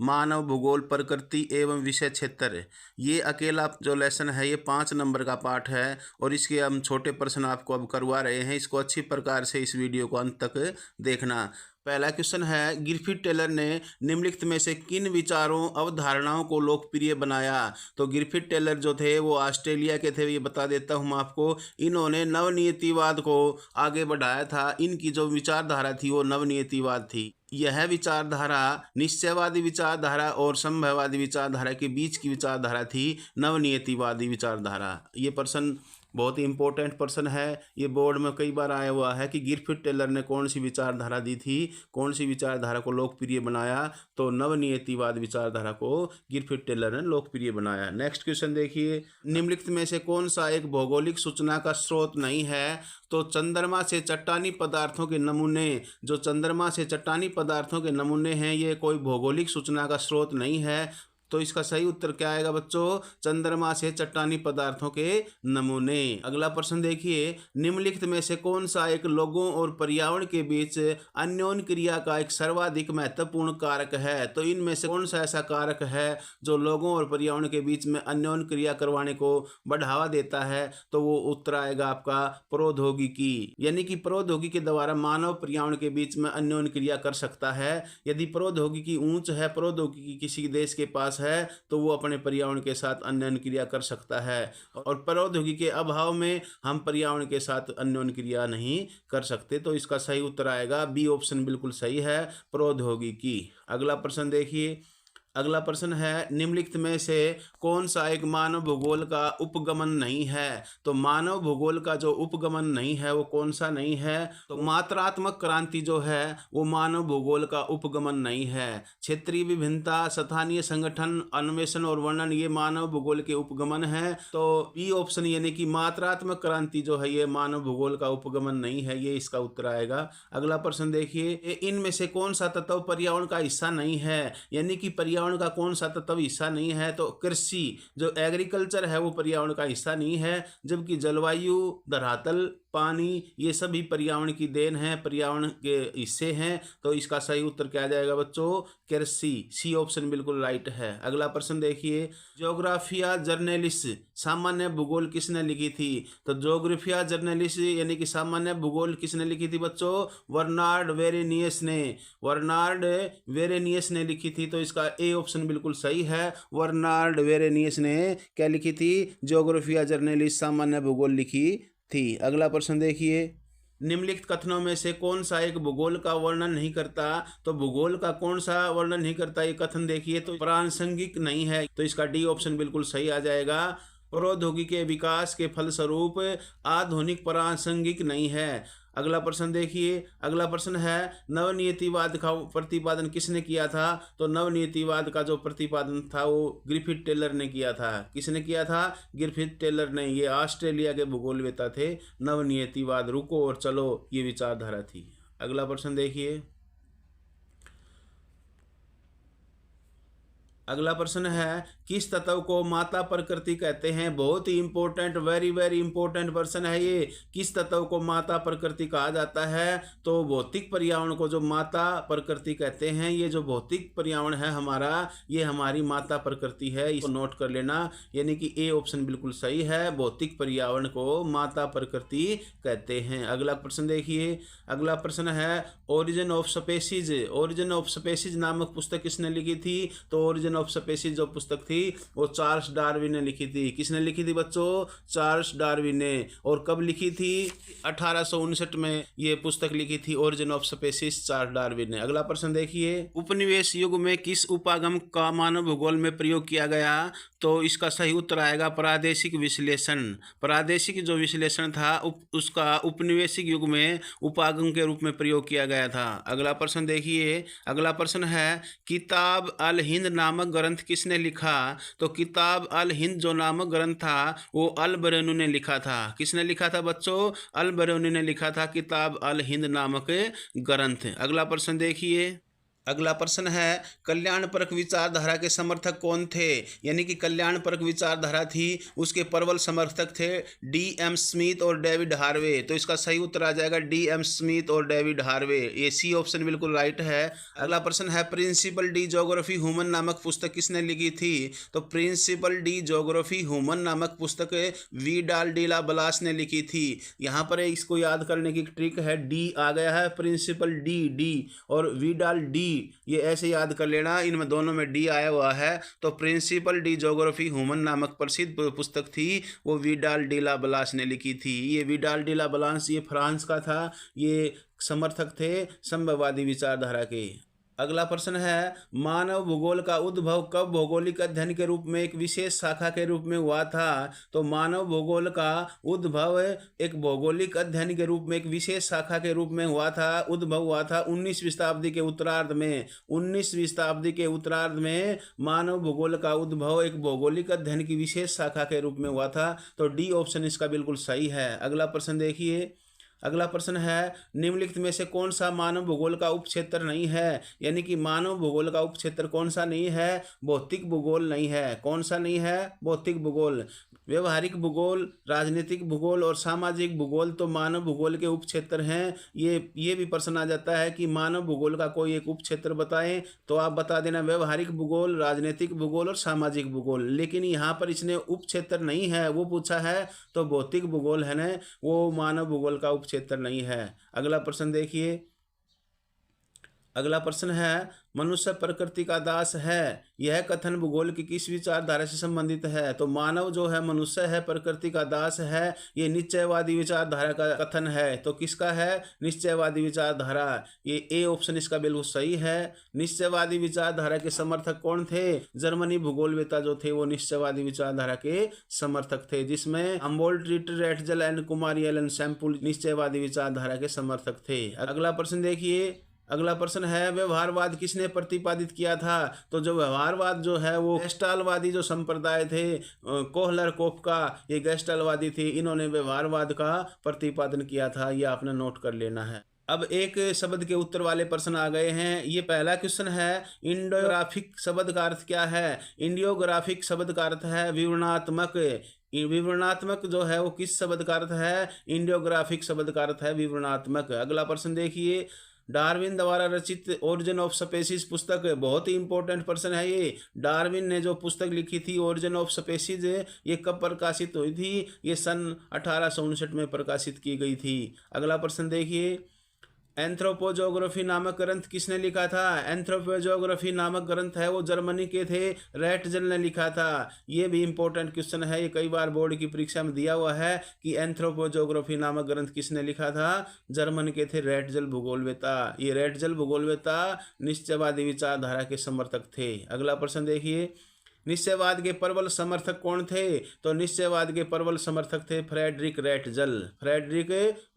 मानव भूगोल प्रकृति एवं विषय क्षेत्र। ये अकेला जो लेसन है ये 5 नंबर का पाठ है और इसके हम छोटे प्रश्न आपको अब करवा रहे हैं। इसको अच्छी प्रकार से इस वीडियो को अंत तक देखना। पहला क्वेश्चन है, ग्रिफिथ टेलर ने निम्नलिखित में से किन विचारों अवधारणाओं को लोकप्रिय बनाया। तो ग्रिफिथ टेलर जो थे वो ऑस्ट्रेलिया के थे, ये बता देता हूँ मैं आपको। इन्होंने नवनियतिवाद को आगे बढ़ाया था। इनकी जो विचारधारा थी वो नवनियतिवाद थी। यह विचारधारा निश्चयवादी विचारधारा और संभववादी विचारधारा के बीच की विचारधारा थी, नवनियतिवादी विचारधारा। ये प्रश्न बहुत ही इंपॉर्टेंट प्रश्न है। ये बोर्ड में कई बार आया हुआ है कि ग्रिफिथ टेलर ने कौन सी विचारधारा दी थी, कौन सी विचारधारा को लोकप्रिय बनाया। तो नवनियतिवाद विचारधारा को ग्रिफिथ टेलर ने लोकप्रिय बनाया। नेक्स्ट क्वेश्चन देखिए, निम्नलिखित में से कौन सा एक भौगोलिक सूचना का स्रोत नहीं है। तो चंद्रमा से चट्टानी पदार्थों के नमूने, जो चंद्रमा से चट्टानी पदार्थों के नमूने हैं, ये कोई भौगोलिक सूचना का स्रोत नहीं है। तो इसका सही उत्तर क्या आएगा बच्चों, चंद्रमा से चट्टानी पदार्थों के नमूने। अगला प्रश्न देखिए, निम्नलिखित में से कौन सा एक लोगों और पर्यावरण के बीच अन्योन्य क्रिया का एक सर्वाधिक महत्वपूर्ण कारक है। तो इनमें से कौन सा ऐसा कारक है जो लोगों और पर्यावरण के बीच में अन्योन्य क्रिया करवाने को बढ़ावा देता है। तो वो उत्तर आएगा आपका प्रौद्योगिकी, यानी कि प्रौद्योगिकी के द्वारा मानव पर्यावरण के बीच में अन्योन्य क्रिया कर सकता है। यदि प्रौद्योगिकी ऊंच है, प्रौद्योगिकी किसी देश के पास है, तो वो अपने पर्यावरण के साथ अन्योन्य क्रिया कर सकता है। और प्रौद्योगिकी के अभाव में हम पर्यावरण के साथ अन्योन्य क्रिया नहीं कर सकते। तो इसका सही उत्तर आएगा बी ऑप्शन, बिल्कुल सही है, प्रौद्योगिकी। अगला प्रश्न देखिए, अगला प्रश्न है, निम्नलिखित में से कौन सा एक मानव भूगोल का उपगमन नहीं है। तो मानव भूगोल का जो उपगमन नहीं है वो कौन सा नहीं है। तो मात्रात्मक क्रांति जो है वो मानव भूगोल का उपगमन नहीं है। क्षेत्रीय विभिन्नता, स्थानीय संगठन, अन्वेषण और वर्णन, ये मानव भूगोल के उपगमन है। तो बी ऑप्शन यानी कि मात्रात्मक क्रांति जो है ये मानव भूगोल का उपगमन नहीं है, ये इसका उत्तर आएगा। अगला प्रश्न देखिए, इनमें से कौन सा तत्व पर्यावरण का हिस्सा नहीं है, यानी कि पर्यावरण का कौन सा तत्व हिस्सा नहीं है। तो कृषि, जो एग्रीकल्चर है वो पर्यावरण का हिस्सा नहीं है, जबकि जलवायु, धरातल, पानी, ये सभी पर्यावरण की देन है, पर्यावरण के हिस्से हैं। तो इसका सही उत्तर क्या जाएगा बच्चों, कृषि, सी ऑप्शन बिल्कुल राइट है। अगला प्रश्न देखिए, ज्योग्राफिया जर्नलिस सामान्य भूगोल किसने लिखी थी। तो ज्योग्राफिया जर्नलिस यानी कि सामान्य भूगोल किसने लिखी थी बच्चों, बर्नार्ड वेरेनियस ने, बर्नार्ड वेरेनियस ने लिखी थी। तो इसका ए ऑप्शन बिल्कुल सही है, बर्नार्ड वेरेनियस ने क्या लिखी थी, ज्योग्राफिया जर्नलिस सामान्य भूगोल लिखी थी। अगला प्रश्न देखिए, निम्नलिखित कथनों में से कौन सा एक भूगोल का वर्णन नहीं करता। तो भूगोल का कौन सा वर्णन नहीं करता, ये कथन देखिए तो प्रासंगिक नहीं है। तो इसका डी ऑप्शन बिल्कुल सही आ जाएगा, प्रौद्योगिकी के विकास के फलस्वरूप आधुनिक प्रासंगिक नहीं है। अगला प्रश्न देखिए, अगला प्रश्न है, नवनियतिवाद का प्रतिपादन किसने किया था। तो नवनियतिवाद का जो प्रतिपादन था वो ग्रिफिथ टेलर ने किया था। किसने किया था, ग्रिफिथ टेलर ने। ये ऑस्ट्रेलिया के भूगोलवेत्ता थे। नवनियतिवाद, रुको और चलो, ये विचारधारा थी। अगला प्रश्न देखिए, अगला प्रश्न है, किस तत्व को माता प्रकृति कहते हैं। बहुत ही इंपॉर्टेंट, वेरी वेरी इंपॉर्टेंट प्रश्न है ये। किस तत्व को माता प्रकृति कहा जाता है। तो भौतिक पर्यावरण को जो माता प्रकृति कहते हैं, ये जो भौतिक पर्यावरण है हमारा, ये हमारी माता प्रकृति है, इसको नोट कर लेना। यानी कि ए ऑप्शन बिल्कुल सही है, भौतिक पर्यावरण को माता प्रकृति कहते हैं। अगला प्रश्न देखिए, अगला प्रश्न है, origin of species, origin of species नामक पुस्तक किसने लिखी थी। तो ओरिजिन ऑफ स्पेसीज जो पुस्तक थी वो चार्ल्स डार्विन ने लिखी थी। किसने लिखी थी बच्चों, चार्ल्स डार्विन ने। और कब लिखी थी, 1859 में ये पुस्तक लिखी थी, origin of species, Charles Darwin ने। अगला प्रश्न देखिए, उपनिवेश युग में किस उपागम का मानव भूगोल में प्रयोग किया गया। तो इसका सही उत्तर आएगा प्रादेशिक विश्लेषण। प्रादेशिक जो विश्लेषण था उसका उपनिवेशिक युग में उपागम के रूप में प्रयोग किया गया था। अगला प्रश्न देखिए, अगला प्रश्न है, किताब अल हिंद नामक ग्रंथ किसने लिखा। तो किताब अल हिंद जो नामक ग्रंथ था वो अल बरेनी ने लिखा था। किसने लिखा था बच्चों, अल बरेनी ने लिखा था किताब अल हिंद नामक ग्रंथ। अगला प्रश्न देखिए, अगला प्रश्न है, कल्याणपरक विचारधारा के समर्थक कौन थे? यानी कि कल्याणपरक विचारधारा थी, उसके प्रबल समर्थक थे डी.एम. स्मिथ और डेविड हार्वे। तो इसका सही उत्तर आ जाएगा डी.एम. स्मिथ और डेविड हार्वे। ये सी ऑप्शन बिल्कुल राइट है। अगला प्रश्न है, प्रिंसिपल डी ज्योग्राफी ह्यूमन नामक पुस्तक किसने लिखी थी? तो प्रिंसिपल डी ज्योग्राफी ह्यूमन नामक पुस्तक वीडाल डी ला ब्लास ने लिखी थी। यहाँ पर इसको याद करने की ट्रिक है, डी आ गया है, प्रिंसिपल डी और वीडाल डी, ये ऐसे याद कर लेना, इनमें दोनों में डी आया हुआ है। तो प्रिंसिपल डी ज्योग्राफी ह्यूमन नामक प्रसिद्ध पुस्तक थी, वो विडाल डी ला ब्लास ने लिखी थी। ये विडाल डी ला ब्लास ये फ्रांस का था, ये समर्थक थे संभववादी विचारधारा के। अगला प्रश्न है, मानव भूगोल का उद्भव कब भौगोलिक अध्ययन के रूप में एक विशेष शाखा के रूप में हुआ था? तो मानव भूगोल का उद्भव एक भौगोलिक अध्ययन के रूप में एक विशेष शाखा के रूप में हुआ था, उद्भव हुआ था 19वीं शताब्दी के उत्तरार्ध में। 19वीं शताब्दी के उत्तरार्ध में मानव भूगोल का उद्भव एक भौगोलिक अध्ययन की विशेष शाखा के रूप में हुआ था। तो डी ऑप्शन इसका बिल्कुल सही है। अगला प्रश्न देखिए, अगला प्रश्न है, निम्नलिखित में से कौन सा मानव भूगोल का उपक्षेत्र नहीं है? यानी कि मानव भूगोल का उपक्षेत्र कौन सा नहीं है? भौतिक भूगोल नहीं है। कौन सा नहीं है? भौतिक भूगोल। व्यवहारिक भूगोल, राजनीतिक भूगोल और सामाजिक भूगोल तो मानव भूगोल के उपक्षेत्र हैं। ये भी प्रश्न आ जाता है कि मानव भूगोल का कोई एक उपक्षेत्र बताएं, तो आप बता देना व्यवहारिक भूगोल, राजनीतिक भूगोल और सामाजिक भूगोल। लेकिन यहाँ पर इसने उपक्षेत्र नहीं है वो पूछा है, तो भौतिक भूगोल है ना, वो मानव भूगोल का उपक्षेत्र नहीं है। अगला प्रश्न देखिए, अगला प्रश्न है, मनुष्य प्रकृति का दास है, यह कथन भूगोल की किस विचारधारा से संबंधित है? तो मानव जो है मनुष्य है, प्रकृति का दास है, ये निश्चयवादी विचारधारा का कथन है। तो किसका है? निश्चयवादी विचारधारा। ये ए ऑप्शन इसका बिल्कुल सही है। निश्चयवादी विचारधारा के समर्थक कौन थे? जर्मनी भूगोलवेत्ता जो थे वो निश्चयवादी विचारधारा के समर्थक थे, जिसमें हम्बोल्ट, रिटर, रेटजल एंड कुमारी एलन सैम्पुल निश्चयवादी विचारधारा के समर्थक थे। अगला प्रश्न देखिए, अगला प्रश्न है, व्यवहारवाद किसने प्रतिपादित किया था? तो जो व्यवहारवाद जो है वो गेस्टालवादी जो संप्रदाय थे, कोहलर, कोफका, ये गेस्टालवादी थे, इन्होंने व्यवहारवाद का प्रतिपादन किया था। ये आपने नोट कर लेना है। अब एक शब्द के उत्तर वाले प्रश्न आ गए हैं। ये पहला क्वेश्चन है, इंडियोग्राफिक शब्द का अर्थ क्या है? इंडियोग्राफिक शब्द का अर्थ है विवरणात्मक। विवरणात्मक जो है वो किस शब्द का अर्थ है? इंडियोग्राफिक शब्द का अर्थ है विवरणात्मक। अगला प्रश्न देखिए, डार्विन द्वारा रचित ओरिजिन ऑफ स्पेसीज पुस्तक बहुत ही इंपॉर्टेंट प्रश्न है ये। डार्विन ने जो पुस्तक लिखी थी ओरिजिन ऑफ स्पेसीज, ये कब प्रकाशित हुई थी? ये सन 1859 में प्रकाशित की गई थी। अगला प्रश्न देखिए, एंथ्रोपोजोग्राफी नामक ग्रंथ किसने लिखा था? एंथ्रोपोजोग्राफी नामक ग्रंथ है वो जर्मनी के थे, रेटजल ने लिखा था। ये भी इंपॉर्टेंट क्वेश्चन है, ये कई बार बोर्ड की परीक्षा में दिया हुआ है कि एंथ्रोपोजोग्राफी नामक ग्रंथ किसने लिखा था? जर्मन के थे रेटजल भूगोलवेत्ता। ये रेटजल भूगोलवेत्ता निश्चयवादी विचारधारा के समर्थक थे। अगला प्रश्न देखिए, निश्चयवाद के प्रबल समर्थक कौन थे? तो निश्चयवाद के प्रबल समर्थक थे फ्रेडरिक रेटजल। फ्रेडरिक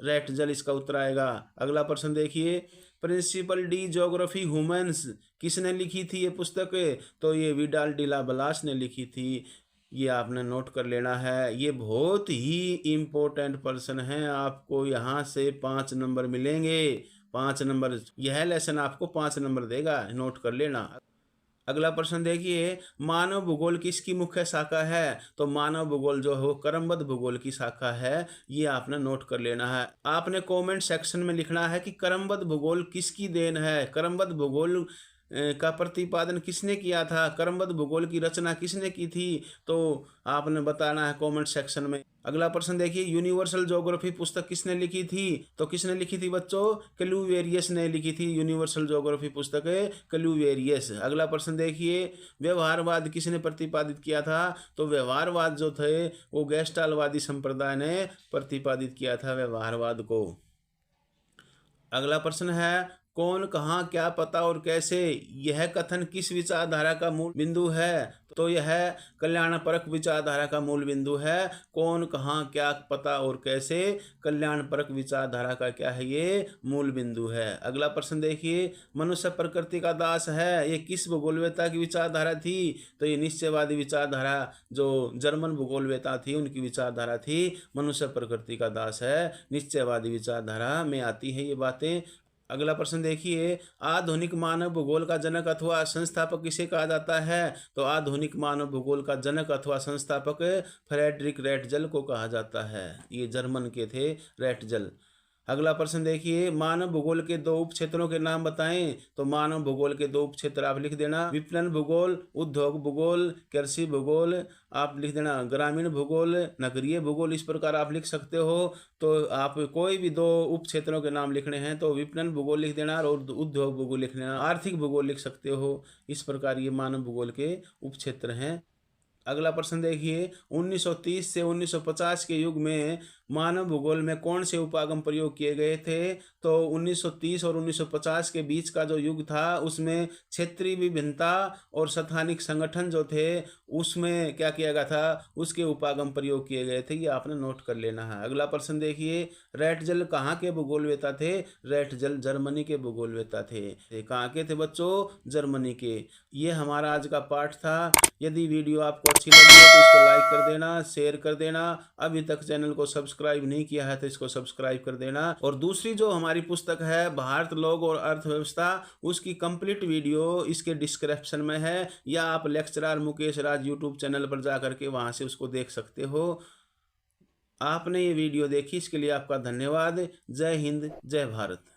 रेटजल इसका उत्तर आएगा। अगला प्रश्न देखिए, प्रिंसिपल डी ज्योग्राफी ह्यूमन्स किसने लिखी थी ये पुस्तक? तो ये विडाल डी ला ब्लास ने लिखी थी। ये आपने नोट कर लेना है। ये बहुत ही इम्पोर्टेंट प्रश्न है, आपको यहाँ से 5 नंबर मिलेंगे। 5 नंबर, यह लेसन आपको 5 नंबर देगा, नोट कर लेना। अगला प्रश्न देखिए, मानव भूगोल किसकी मुख्य शाखा है? तो मानव भूगोल जो है क्रमबद्ध भूगोल की शाखा है। ये आपने नोट कर लेना है। आपने कमेंट सेक्शन में लिखना है कि क्रमबद्ध भूगोल किसकी देन है, क्रमबद्ध भूगोल का प्रतिपादन किसने किया था, क्रमबद्ध भूगोल की रचना किसने की थी, तो आपने बताना है कमेंट सेक्शन में। अगला प्रश्न देखिए, यूनिवर्सल ज्योग्राफी पुस्तक किसने लिखी थी? तो किसने लिखी थी बच्चों? क्लूवेरियस ने लिखी थी यूनिवर्सल ज्योग्राफी पुस्तक क्लूवेरियस। अगला प्रश्न देखिए, व्यवहारवाद किसने प्रतिपादित किया था? तो व्यवहारवाद जो थे वो गेस्टालवादी संप्रदाय ने प्रतिपादित किया था व्यवहारवाद को। अगला प्रश्न है, कौन, कहाँ, क्या, पता और कैसे, यह कथन किस विचारधारा का मूल बिंदु है? तो यह कल्याणपरक विचारधारा का मूल बिंदु है। कौन, कहाँ, क्या, पता और कैसे कल्याणपरक विचारधारा का क्या है? ये मूल बिंदु है। अगला प्रश्न देखिए, मनुष्य प्रकृति का दास है, ये किस भूगोलवेत्ता की विचारधारा थी? तो ये निश्चयवादी विचारधारा जो जर्मन भूगोलवेत्ता थी उनकी विचारधारा थी। मनुष्य प्रकृति का दास है, निश्चयवादी विचारधारा में आती है ये बातें। अगला प्रश्न देखिए, आधुनिक मानव भूगोल का जनक अथवा संस्थापक किसे कहा जाता है? तो आधुनिक मानव भूगोल का जनक अथवा संस्थापक फ्रेडरिक रैटजल को कहा जाता है। ये जर्मन के थे रैटजल। अगला प्रश्न देखिए, मानव भूगोल के दो उप क्षेत्रों के नाम बताएं। तो मानव भूगोल के दो उप क्षेत्र आप लिख देना, विपणन भूगोल, उद्योग भूगोल, कृषि भूगोल, आप लिख देना ग्रामीण भूगोल, नगरीय भूगोल, इस प्रकार आप लिख सकते हो। तो आप कोई भी दो उप क्षेत्रों के नाम लिखने हैं तो विपणन भूगोल लिख देना और उद्योग भूगोल लिख देना, आर्थिक भूगोल लिख सकते हो। इस प्रकार ये मानव भूगोल के उप क्षेत्र हैं। अगला प्रश्न देखिए, 1930 से 1950 के युग में मानव भूगोल में कौन से उपागम प्रयोग किए गए थे? तो 1930 और 1950 के बीच का जो युग था उसमें क्षेत्रीय विभिन्नता और स्थानिक संगठन जो थे उसमें क्या किया गया था, उसके उपागम प्रयोग किए गए थे। ये आपने नोट कर लेना है। अगला प्रश्न देखिए, रैटजल कहाँ के भूगोलवेत्ता थे? रैटजल जर्मनी के भूगोलवेत्ता थे। कहाँ के थे बच्चों? जर्मनी के। ये हमारा आज का पाठ था। यदि वीडियो आपको अच्छी लगी है तो इसको लाइक कर देना, शेयर कर देना। अभी तक चैनल को सब्सक्राइब नहीं किया है तो इसको सब्सक्राइब कर देना। और दूसरी जो हमारी पुस्तक है भारत लोग और अर्थव्यवस्था, उसकी कंप्लीट वीडियो इसके डिस्क्रिप्शन में है, या आप लेक्चरर मुकेश राज यूट्यूब चैनल पर जा करके वहाँ से उसको देख सकते हो। आपने ये वीडियो देखी इसके लिए आपका धन्यवाद। जय हिंद, जय भारत।